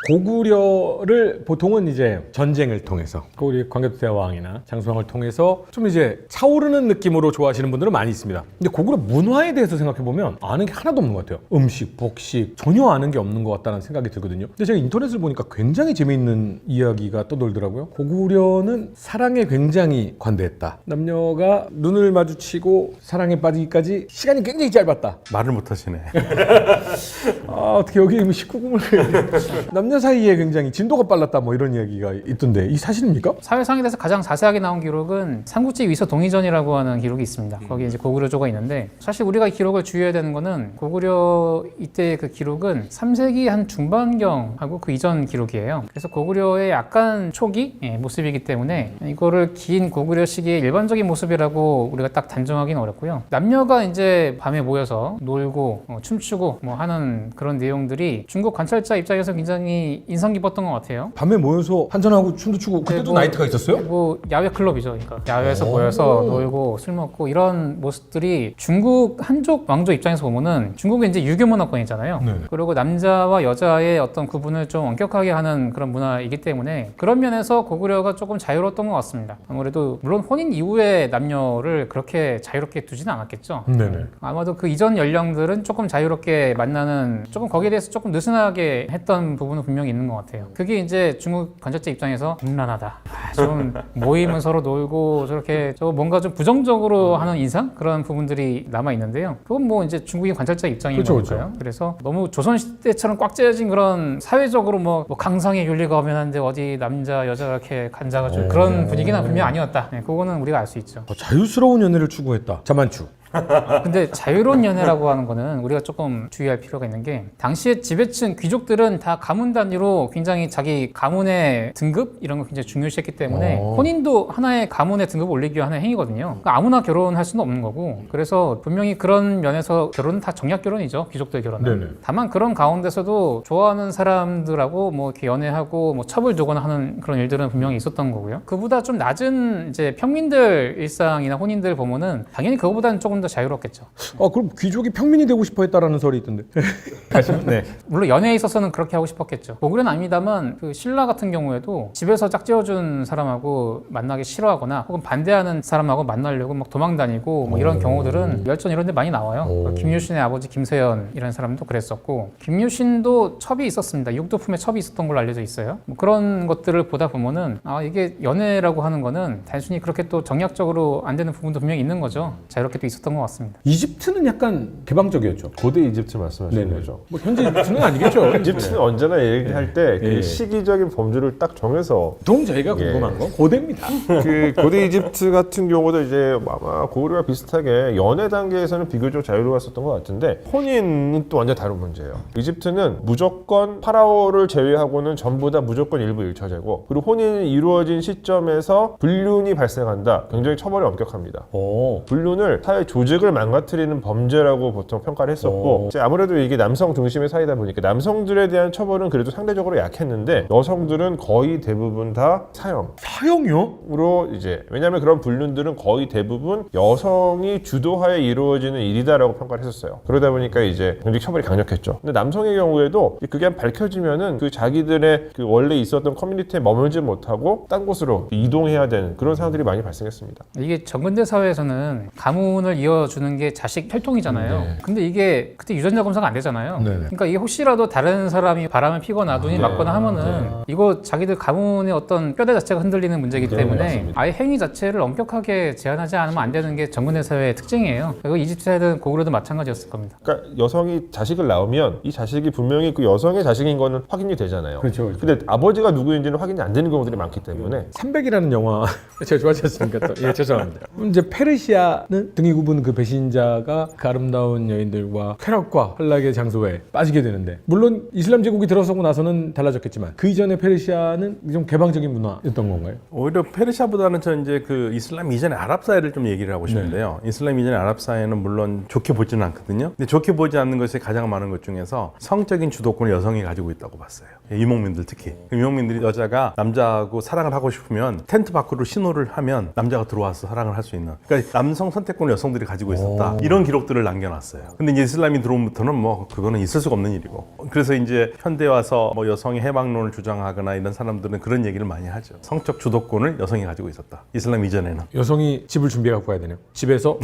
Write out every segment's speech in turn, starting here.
고구려를 보통은 이제 전쟁을 통해서 우리 광개토대왕이나 장수왕을 통해서 좀 이제 차오르는 느낌으로 좋아하시는 분들은 많이 있습니다. 근데 고구려 문화에 대해서 생각해보면 아는 게 하나도 없는 것 같아요. 음식, 복식 전혀 아는 게 없는 것 같다는 생각이 들거든요. 근데 제가 인터넷을 보니까 굉장히 재미있는 이야기가 떠돌더라고요. 고구려는 사랑에 굉장히 관대했다. 남녀가 눈을 마주치고 사랑에 빠지기까지 시간이 굉장히 짧았다. 말을 못하시네. 어떻게 여기 19금을 남녀 사이에 굉장히 진도가 빨랐다 뭐 이런 이야기가 있던데 이 사실입니까? 사회상에 대해서 가장 자세하게 나온 기록은 삼국지 위서 동의전이라고 하는 기록이 있습니다. 거기에 이제 고구려조가 있는데 사실 우리가 이 기록을 주의해야 되는 거는 고구려 이때의 그 기록은 3세기 한 중반경하고 그 이전 기록이에요. 그래서 고구려의 약간 초기 모습이기 때문에 이거를 긴 고구려 시기의 일반적인 모습이라고 우리가 딱 단정하기는 어렵고요. 남녀가 이제 밤에 모여서 놀고 춤추고 뭐 하는 그런 내용들이 중국 관찰자 입장에서 굉장히 인상 깊었던 것 같아요. 밤에 모여서 한잔하고 춤도 추고 그때도 뭐, 나이트가 있었어요? 뭐 야외 클럽이죠. 그러니까 야외에서 모여서 놀고 술 먹고 이런 모습들이 중국 한족 왕조 입장에서 보면은 중국은 이제 유교 문화권이잖아요. 네. 그리고 남자와 여자의 어떤 구분을 좀 엄격하게 하는 그런 문화이기 때문에 그런 면에서 고구려가 조금 자유로웠던 것 같습니다. 아무래도 물론 혼인 이후에 남녀를 그렇게 자유롭게 두지는 않았겠죠. 네네. 아마도 그 이전 연령들은 조금 자유롭게 만나는 조금 거기에 대해서 조금 느슨하게 했던 부분은 분명히 있는 것 같아요. 그게 이제 중국 관찰자 입장에서 곤란하다. 좀 모이면 서로 놀고 저렇게 뭔가 좀 부정적으로 하는 인상 그런 부분들이 남아 있는데요. 그건 뭐 이제 중국인 관찰자 입장인 그렇죠, 거니까요. 그렇죠. 그래서 너무 조선 시대처럼 꽉 짜여진 그런 사회적으로 뭐 강상의 윤리가 엄연한데 어디 남자 여자 이렇게 간자가지고 그런 분위기는 분명 아니었다. 그거는 우리가 알 수 있죠. 자유스러운 연애를 추구했다. 자만추. 근데 자유로운 연애라고 하는 거는 우리가 조금 주의할 필요가 있는 게 당시에 지배층 귀족들은 다 가문 단위로 굉장히 자기 가문의 등급 이런 걸 굉장히 중요시했기 때문에 혼인도 하나의 가문의 등급을 올리기 위한 하나의 행위거든요. 그러니까 아무나 결혼할 수는 없는 거고 그래서 분명히 그런 면에서 결혼은 다 정략 결혼이죠. 귀족들 결혼은. 네네. 다만 그런 가운데서도 좋아하는 사람들하고 뭐 이렇게 연애하고 뭐 첩을 두거나 하는 그런 일들은 분명히 있었던 거고요. 그보다 좀 낮은 이제 평민들 일상이나 혼인들 보면은 당연히 그거보다는 조금 더 자유롭겠죠. 그럼 귀족이 평민이 되고 싶어 했다라는 설이 있던데. 네. 물론 연애에 있어서는 그렇게 하고 싶었겠죠. 고구려는 아닙니다만 그 신라 같은 경우에도 집에서 짝지어준 사람하고 만나기 싫어하거나 혹은 반대하는 사람하고 만나려고 막 도망 다니고 뭐 이런 경우들은 멸전 이런 데 많이 나와요. 김유신의 아버지 김세연이라는 사람도 그랬었고 김유신도 첩이 있었습니다. 육도품에 첩이 있었던 걸로 알려져 있어요. 뭐 그런 것들을 보다 보면은 이게 연애라고 하는 거는 단순히 그렇게 또 정략적으로 안 되는 부분도 분명히 있는 거죠. 자유롭게 또 있었던 것 같습니다. 이집트는 약간 개방적이었죠. 고대 이집트 말씀하시는 네네. 거죠. 뭐 현재 이집트는 아니겠죠. 이집트는 언제나 얘기할 때 그 예. 시기적인 범주를 딱 정해서 보통 저희가 궁금한 건 고대입니다. 그 고대 이집트 같은 경우도 이제 아마 고구려와 비슷하게 연애 단계에서는 비교적 자유로웠었던 것 같은데 혼인은 또 완전 다른 문제예요. 이집트는 무조건 파라오를 제외하고는 전부 다 무조건 일부 일처제고 그리고 혼인이 이루어진 시점에서 불륜이 발생한다. 굉장히 처벌이 엄격합니다. 불륜을 사회 조직을 망가뜨리는 범죄라고 보통 평가를 했었고 이제 아무래도 이게 남성 중심의 사회다 보니까 남성들에 대한 처벌은 그래도 상대적으로 약했는데 여성들은 거의 대부분 다 사형이요? 으로 이제 왜냐하면 그런 불륜들은 거의 대부분 여성이 주도하에 이루어지는 일이다라고 평가를 했었어요. 그러다 보니까 이제 굉장히 처벌이 강력했죠. 근데 남성의 경우에도 그게 밝혀지면은 그 자기들의 그 원래 있었던 커뮤니티에 머물지 못하고 딴 곳으로 이동해야 되는 그런 상황들이 많이 발생했습니다. 이게 정근대 사회에서는 가문을 이어주는 게 자식 혈통이잖아요. 네. 근데 이게 그때 유전자 검사가 안 되잖아요. 네네. 그러니까 이게 혹시라도 다른 사람이 바람을 피거나 눈이 맞거나 하면은 이거 자기들 가문의 어떤 뼈대 자체가 흔들리는 문제이기 때문에 맞습니다. 아예 행위 자체를 엄격하게 제한하지 않으면 안 되는 게 정근대 사회의 특징이에요. 그리고 이집트에든 고구려도 마찬가지였을 겁니다. 그러니까 여성이 자식을 낳으면 이 자식이 분명히 그 여성의 자식인 거는 확인이 되잖아요. 그렇죠. 근데 아버지가 누구인지는 확인이 안 되는 경우들이 많기 때문에 300이라는 영화 제가 좋아하지 않습니까? 또. 예, 죄송합니다. 이제 페르시아는 등이 굽은 그 배신자가 그 아름다운 여인들과 쾌락과 환락의 장소에 빠지게 되는데 물론 이슬람 제국이 들어서고 나서는 달라졌겠지만 그 이전에 페르시아는 좀 개방적인 문화였던 건가요? 오히려 페르시아보다는 저 이제 그 이슬람 이전의 아랍 사회를 좀 얘기를 하고 싶은데요. 이슬람 이전의 아랍 사회는 물론 좋게 보지는 않거든요. 근데 좋게 보지 않는 것이 가장 많은 것 중에서 성적인 주도권을 여성이 가지고 있다고 봤어요. 유목민들 특히. 유목민들이 여자가 남자하고 사랑을 하고 싶으면 텐트 밖으로 신호를 하면 남자가 들어와서 사랑을 할 수 있는. 그러니까 남성 선택권을 여성들이 여성들이 가지고 있었다. 이런 기록들을 남겨놨어요. 근데 이제 이슬람이 들어오면부터는 뭐 그거는 있을 수가 없는 일이고. 그래서 이제 현대 와서 뭐 여성의 해방론을 주장하거나 이런 사람들은 그런 얘기를 많이 하죠. 성적 주도권을 여성이 가지고 있었다. 이슬람 이전에는. 여성이 집을 준비해 갖고 가야 되네요. 집에서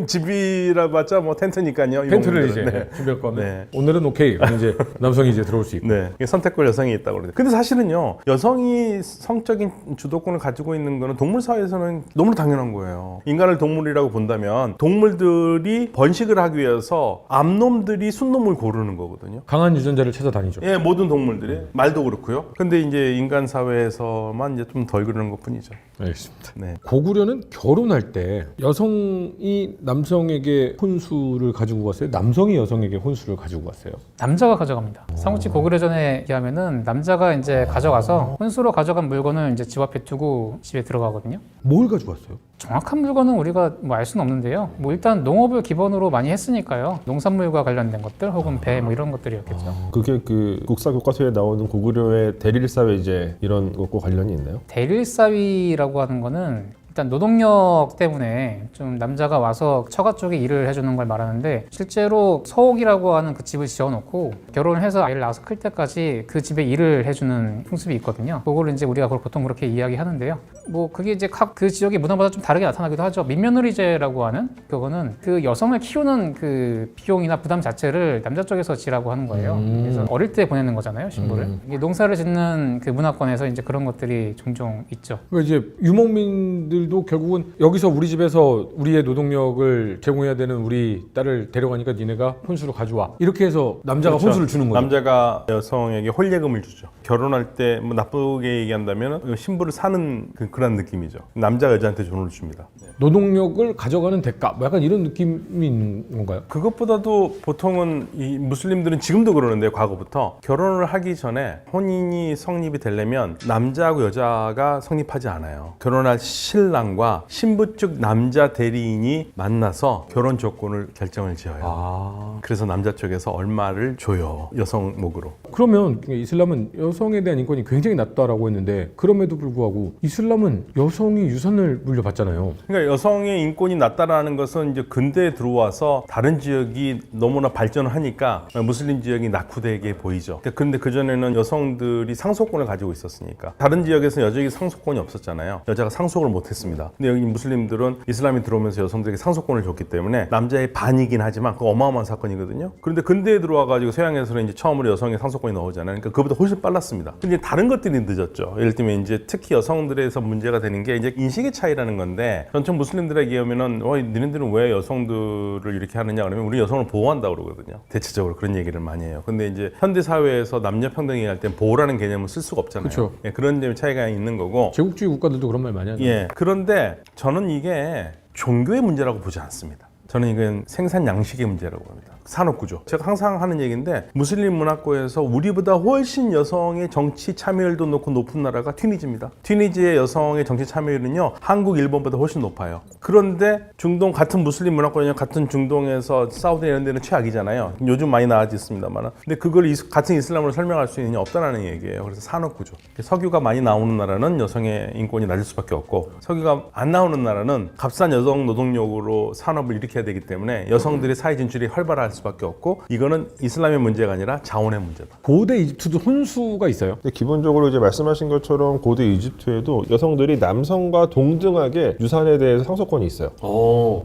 집이라 봤자 뭐 텐트니까요. 텐트를 이제 네. 준비할 거면 네. 오늘은 오케이. 그럼 이제 남성이 이제 들어올 수 있고. 네, 이게 선택권 여성이 있다고 그러죠. 근데 사실은요, 여성이 성적인 주도권을 가지고 있는 거는 동물 사회에서는 너무 당연한 거예요. 인간을 동물이라고 본다면 동물들이 번식을 하기 위해서 암놈들이 순놈을 고르는 거거든요. 강한 유전자를 찾아다니죠. 예, 모든 동물들이 말도 그렇고요. 근데 이제 인간 사회에서만 이제 좀 덜 그러는 것뿐이죠. 알겠습니다. 네. 고구려는 결혼할 때 여성이 남성에게 혼수를 가지고 갔어요? 남성이 여성에게 혼수를 가지고 갔어요? 남자가 가져갑니다. 삼국지 고구려전에 의하면은 남자가 이제 가져가서 혼수로 가져간 물건을 이제 집 앞에 두고 집에 들어가거든요. 뭘 가지고 갔어요? 정확한 물건은 우리가 뭐 알 수는 없는데요. 뭐 일단 농업을 기본으로 많이 했으니까요. 농산물과 관련된 것들 혹은 배 뭐 이런 것들이었겠죠. 그게 그 국사 교과서에 나오는 고구려의 대릴사회 이제 이런 것과 관련이 있나요? 대릴사위라고 하는 거는 일단 노동력 때문에 좀 남자가 와서 처가 쪽에 일을 해주는 걸 말하는데 실제로 서옥이라고 하는 그 집을 지어놓고 결혼을 해서 아이를 낳아서 클 때까지 그 집에 일을 해주는風습이 있거든요. 그거를 이제 우리가 보통 그렇게 이야기하는데요. 뭐 그게 이제 각 그 지역의 문화마다 좀 다르게 나타나기도 하죠. 민며느리제라고 하는 그거는 그 여성을 키우는 그 비용이나 부담 자체를 남자 쪽에서 지라고 하는 거예요. 그래서 어릴 때 보내는 거잖아요, 신부를. 이게 농사를 짓는 그 문화권에서 이제 그런 것들이 종종 있죠. 그러니까 이제 유목민들도 결국은 여기서 우리 집에서 우리의 노동력을 제공해야 되는 우리 딸을 데려가니까 니네가 혼수로 가져와. 이렇게 해서 남자가 그렇죠. 혼수를 주는 거죠. 남자가 여성에게 홀예금을 주죠. 결혼할 때 뭐 나쁘게 얘기한다면 신부를 사는 그런 느낌이죠. 남자가 여자한테 돈을 줍니다. 노동력을 가져가는 대가 뭐 약간 이런 느낌이 있는 건가요? 그것보다도 보통은 이 무슬림들은 지금도 그러는데 과거부터 결혼을 하기 전에 혼인이 성립이 되려면 남자하고 여자가 성립하지 않아요. 결혼할 신랑과 신부 측 남자 대리인이 만나서 결혼 조건을 결정을 지어요. 그래서 남자 쪽에서 얼마를 줘요. 여성 목으로. 그러면 이슬람은 여성에 대한 인권이 굉장히 낮다라고 했는데 그럼에도 불구하고 이슬람은 여성이 유산을 물려받잖아요. 그러니까 여성의 인권이 낮다라는 것은 이제 근대에 들어와서 다른 지역이 너무나 발전을 하니까 무슬림 지역이 낙후되게 보이죠. 그런데 그전에는 여성들이 상속권을 가지고 있었으니까 다른 지역에서는 여자에게 상속권이 없었잖아요. 여자가 상속을 못했습니다. 근데 여기 무슬림들은 이슬람이 들어오면서 여성들에게 상속권을 줬기 때문에 남자의 반이긴 하지만 그거 어마어마한 사건이거든요. 그런데 근대에 들어와가지고 서양에서는 이제 처음으로 여성의 상속권이 나오잖아요. 그러니까 그보다 훨씬 빨랐습니다. 근데 다른 것들이 늦었죠. 예를 들면 이제 특히 여성들에서 문제가 되는 게 이제 인식의 차이라는 건데 전통 무슬림들에게 의하면은 니네들은 왜 여성들을 이렇게 하느냐 그러면 우리 여성을 보호한다 그러거든요. 대체적으로 그런 얘기를 많이 해요. 근데 이제 현대 사회에서 남녀 평등이 할 땐 보호라는 개념을 쓸 수가 없잖아요. 그쵸. 예, 그런 점 차이가 있는 거고. 제국주의 국가들도 그런 말 많이 하죠. 예. 그런데 저는 이게 종교의 문제라고 보지 않습니다. 저는 이건 생산 양식의 문제라고 봅니다. 산업구조. 제가 항상 하는 얘기인데 무슬림 문화권에서 우리보다 훨씬 여성의 정치 참여율도 높고 높은 나라가 튀니지입니다. 튀니지의 여성의 정치 참여율은요 한국, 일본보다 훨씬 높아요. 그런데 중동 같은 무슬림 문화권이요 같은 중동에서 사우디 이런 데는 최악이잖아요. 요즘 많이 나아졌습니다만 근데 그걸 같은 이슬람으로 설명할 수 있느냐 없다라는 얘기예요. 그래서 산업구조. 석유가 많이 나오는 나라는 여성의 인권이 낮을 수밖에 없고 석유가 안 나오는 나라는 값싼 여성 노동력으로 산업을 일으켜야 되기 때문에 여성들의 사회 진출이 활발할 수밖에 없고 이거는 이슬람의 문제가 아니라 자원의 문제다. 고대 이집트도 혼수가 있어요. 근데 기본적으로 이제 말씀하신 것처럼 고대 이집트에도 여성들이 남성과 동등하게 유산에 대해서 상속권이 있어요.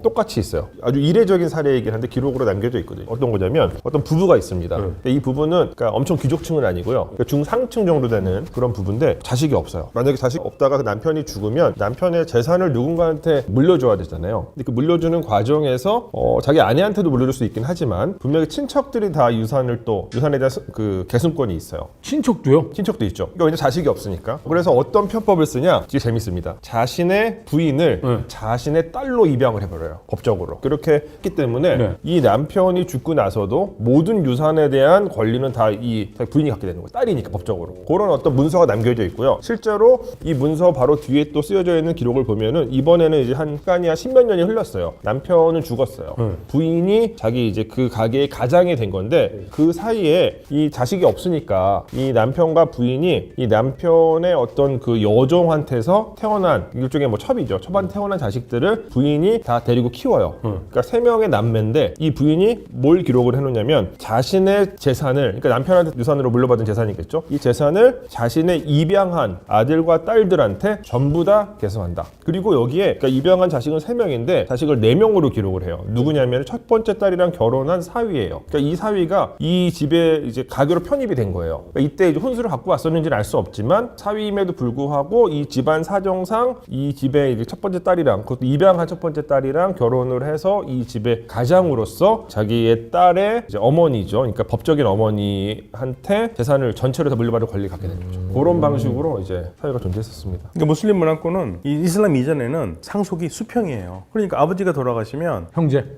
똑같이 있어요. 아주 이례적인 사례이긴 한데 기록으로 남겨져 있거든요. 어떤 거냐면 어떤 부부가 있습니다. 근데 이 부부는 그러니까 엄청 귀족층은 아니고요. 그러니까 중상층 정도 되는 그런 부부인데 자식이 없어요. 만약에 자식이 없다가 그 남편이 죽으면 남편의 재산을 누군가한테 물려줘야 되잖아요. 근데 그 물려주는 과정에서 자기 아내한테도 물려줄 수 있긴 하지만 분명히 친척들이 다 유산에 대한 그 계승권이 있어요. 친척도요? 친척도 있죠. 그러니까 이제 자식이 없으니까. 그래서 어떤 편법을 쓰냐? 되게 재밌습니다. 자신의 부인을 자신의 딸로 입양을 해버려요. 법적으로. 그렇게 했기 때문에 이 남편이 죽고 나서도 모든 유산에 대한 권리는 다 이 부인이 갖게 되는 거예요. 딸이니까 법적으로. 그런 어떤 문서가 남겨져 있고요. 실제로 이 문서 바로 뒤에 또 쓰여져 있는 기록을 보면은 이번에는 이제 한 시간이 한 10몇 년이 흘렀어요. 남편은 죽었어요. 부인이 자기 이제 그 가게의 가장이 된 건데 그 사이에 이 자식이 없으니까 이 남편과 부인이 이 남편의 어떤 그 여종한테서 태어난 일종의 뭐 첩이죠. 첩한 태어난 자식들을 부인이 다 데리고 키워요. 그러니까 3명의 남매인데 이 부인이 뭘 기록을 해놓냐면 자신의 재산을, 그러니까 남편한테 유산으로 물려받은 재산이겠죠. 이 재산을 자신의 입양한 아들과 딸들한테 전부 다 계승한다. 그리고 여기에 그러니까 입양한 자식은 3명인데 자식을 4명으로 기록을 해요. 누구냐면 첫 번째 딸이랑 결혼한 사위예요. 그러니까 이 사위가 이 집에 이제 가교로 편입이 된 거예요. 그러니까 이때 이제 혼수를 갖고 왔었는지는 알 수 없지만 사위임에도 불구하고 이 집안 사정상 이 집에 이제 첫 번째 딸이랑 그것도 입양한 첫 번째 딸이랑 결혼을 해서 이 집의 가장으로서 자기의 딸의 이제 어머니죠. 그러니까 법적인 어머니한테 재산을 전체로 다 물려받을 권리를 갖게 되는 거죠. 그런 방식으로 이제 사회가 존재했었습니다. 그러니까 무슬림 문화권은 이 이슬람 이전에는 상속이 수평이에요. 그러니까 아버지가 돌아가시면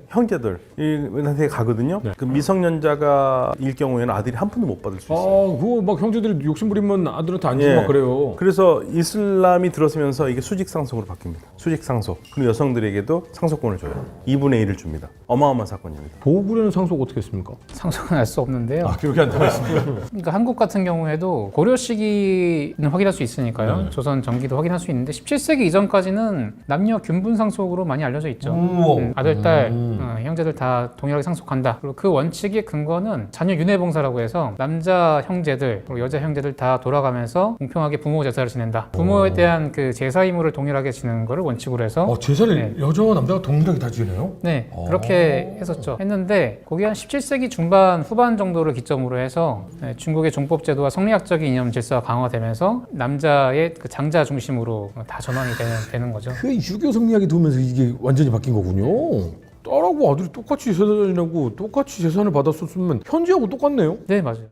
형제들 이한테 가거든요. 그 미성년자가 일 경우에는 아들이 한 푼도 못 받을 수 있어요. 그거 막 형제들이 욕심 부리면 아들한테 안 주고 막 그래요. 그래서 이슬람이 들어서면서 이게 수직 상속으로 바뀝니다. 수직 상속. 그리고 여성들에게도 상속권을 줘요. 2분의 1을 줍니다. 어마어마한 사건입니다. 고구려는 상속 어떻게 했습니까? 상속은 알 수 없는데요. 기록이 안 나와 있습니다. 그러니까 한국 같은 경우에도 고려 시기는 확인할 수 있으니까요. 조선 전기도 확인할 수 있는데 17세기 이전까지는 남녀 균분 상속으로 많이 알려져 있죠. 아들, 딸, 형제들 다 동일하게 상속한다. 그리고 그 원칙의 근거는 자녀 윤회봉사라고 해서 남자 형제들 그리고 여자 형제들 다 돌아가면서 공평하게 부모 제사를 지낸다. 부모에 대한 그 제사 의무를 동일하게 지내는 거를 원칙으로 해서 제사를 여자와 남자가 동일하게 다 지내요? 네, 그렇게 했는데 거기 한 17세기 중반 후반 정도를 기점으로 해서 중국의 종법 제도와 성리학적인 이념 질서가 강화되면서 남자의 그 장자 중심으로 다 전환이 되는 거죠. 그 유교 성리학이 들어오면서 이게 완전히 바뀐 거군요. 딸하고 아들이 똑같이 제사 지내고 똑같이 재산을 받았었으면 현지하고 똑같네요. 네, 맞아요.